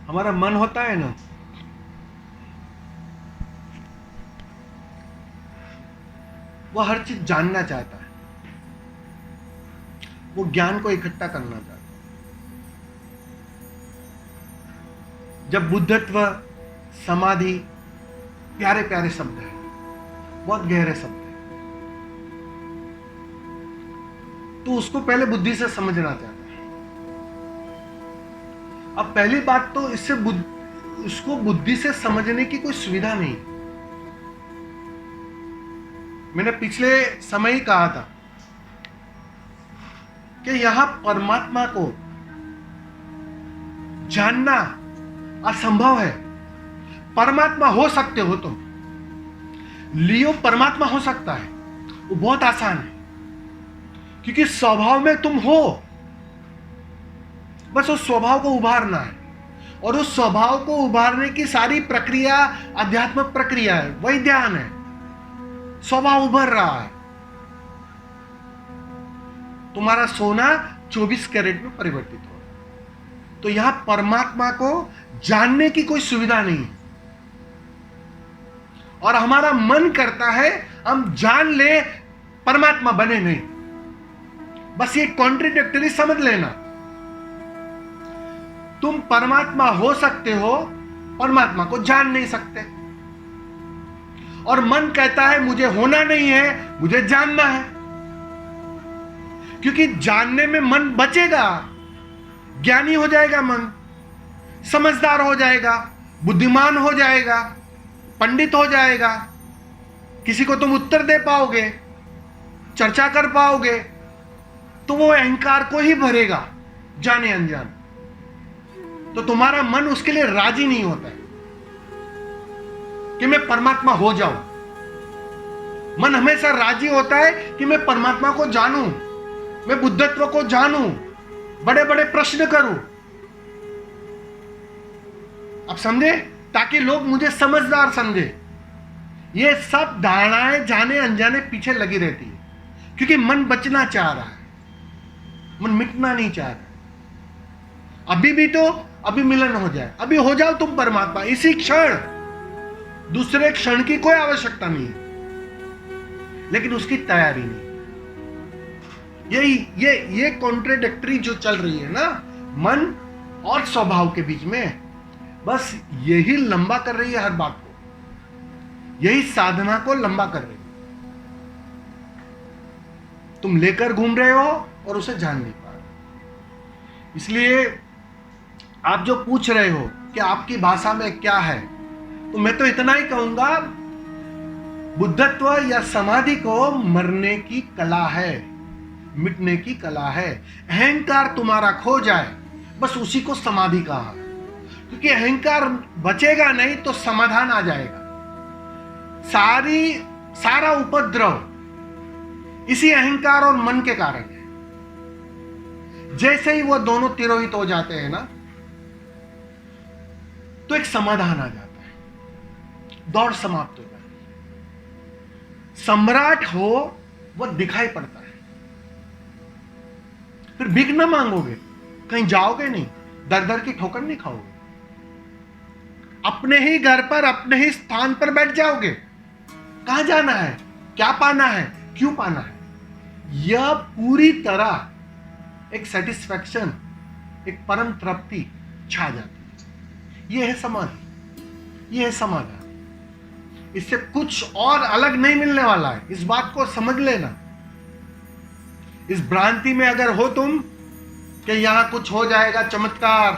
हमारा मन होता है ना, वो हर चीज जानना चाहता है, वो ज्ञान को इकट्ठा करना चाहता है। जब बुद्धत्व, समाधि प्यारे प्यारे शब्द है, बहुत गहरे शब्द है, तो उसको पहले बुद्धि से समझना चाहता है। अब पहली बात तो इसको बुद्धि से समझने की कोई सुविधा नहीं। मैंने पिछले समय ही कहा था कि यहां परमात्मा को जानना असंभव है। परमात्मा हो सकते हो तुम, लियो परमात्मा हो सकता है, वो बहुत आसान है, क्योंकि स्वभाव में तुम हो, बस उस स्वभाव को उभारना है। और उस स्वभाव को उभारने की सारी प्रक्रिया आध्यात्मिक प्रक्रिया है, वही ध्यान है। स्वभाव उभर रहा है, तुम्हारा सोना 24 कैरेट में परिवर्तित हो रहा है। तो यहां परमात्मा को जानने की कोई सुविधा नहीं है, और हमारा मन करता है हम जान ले, परमात्मा बने नहीं। बस ये कॉन्ट्रडिक्टरी समझ लेना, तुम परमात्मा हो सकते हो, परमात्मा को जान नहीं सकते। और मन कहता है मुझे होना नहीं है, मुझे जानना है, क्योंकि जानने में मन बचेगा, ज्ञानी हो जाएगा, मन समझदार हो जाएगा, बुद्धिमान हो जाएगा, पंडित हो जाएगा, किसी को तुम उत्तर दे पाओगे, चर्चा कर पाओगे, तो वो अहंकार को ही भरेगा, जाने अनजान। तो तुम्हारा मन उसके लिए राजी नहीं होता है कि मैं परमात्मा हो जाऊं। मन हमेशा राजी होता है कि मैं परमात्मा को जानूं, मैं बुद्धत्व को जानूं, बड़े बड़े प्रश्न करूं। अब समझे, ताकि लोग मुझे समझदार समझे। ये सब धारणाएं जाने अनजाने पीछे लगी रहती है, क्योंकि मन बचना चाह रहा है, मन मिटना नहीं चाह रहा। अभी भी तो अभी मिलन हो जाए, अभी हो जाओ तुम परमात्मा इसी क्षण, दूसरे क्षण की कोई आवश्यकता नहीं है, लेकिन उसकी तैयारी नहीं। ये कॉन्ट्रडिक्टरी जो चल रही है ना, मन और स्वभाव के बीच में, बस यही लंबा कर रही है हर बात को, यही साधना को लंबा कर रही है। तुम लेकर घूम रहे हो और उसे जान नहीं पा रहे। इसलिए आप जो पूछ रहे हो कि आपकी भाषा में क्या है, तो मैं तो इतना ही कहूंगा, बुद्धत्व या समाधि को मरने की कला है, मिटने की कला है। अहंकार तुम्हारा खो जाए, बस उसी को समाधि कहा, क्योंकि अहंकार बचेगा नहीं तो समाधान आ जाएगा। सारा उपद्रव इसी अहंकार और मन के कारण है। जैसे ही वो दोनों तिरोहित हो जाते हैं ना, तो एक समाधान आ जाता है, दौड़ समाप्त हो जाती है। सम्राट हो वो दिखाई पड़ता है। फिर भीख ना मांगोगे, कहीं जाओगे नहीं, दर दर की ठोकर नहीं खाओगे, अपने ही घर पर अपने ही स्थान पर बैठ जाओगे। कहां जाना है, क्या पाना है, क्यों पाना है, यह पूरी तरह एक सेटिस्फैक्शन, एक परम तृप्ति छा जाती है। यह है समाधि, यह है समाधान। इससे कुछ और अलग नहीं मिलने वाला है, इस बात को समझ लेना। इस भ्रांति में अगर हो तुम कि यहां कुछ हो जाएगा चमत्कार,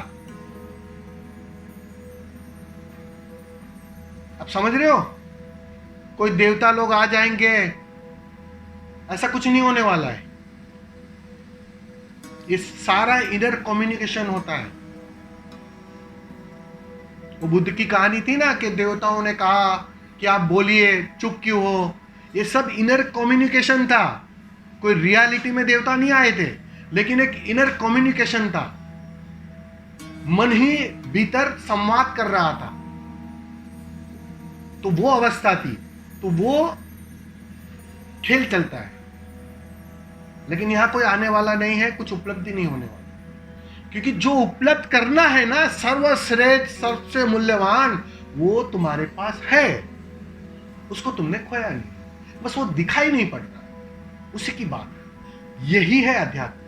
अब समझ रहे हो, कोई देवता लोग आ जाएंगे, ऐसा कुछ नहीं होने वाला है। ये सारा इनर कम्युनिकेशन होता है। वो बुद्ध की कहानी थी ना कि देवताओं ने कहा कि आप बोलिए, चुप क्यों हो, ये सब इनर कम्युनिकेशन था। कोई रियलिटी में देवता नहीं आए थे, लेकिन एक इनर कम्युनिकेशन था। मन ही भीतर संवाद कर रहा था, तो वो अवस्था थी, तो वो खेल चलता है। लेकिन यहां कोई आने वाला नहीं है, कुछ उपलब्धि नहीं होने वाली, क्योंकि जो उपलब्ध करना है ना, सर्वश्रेष्ठ सबसे मूल्यवान, वो तुम्हारे पास है, उसको तुमने खोया नहीं, बस वो दिखाई नहीं पड़ता, उसी की बात है। यही है अध्यात्म।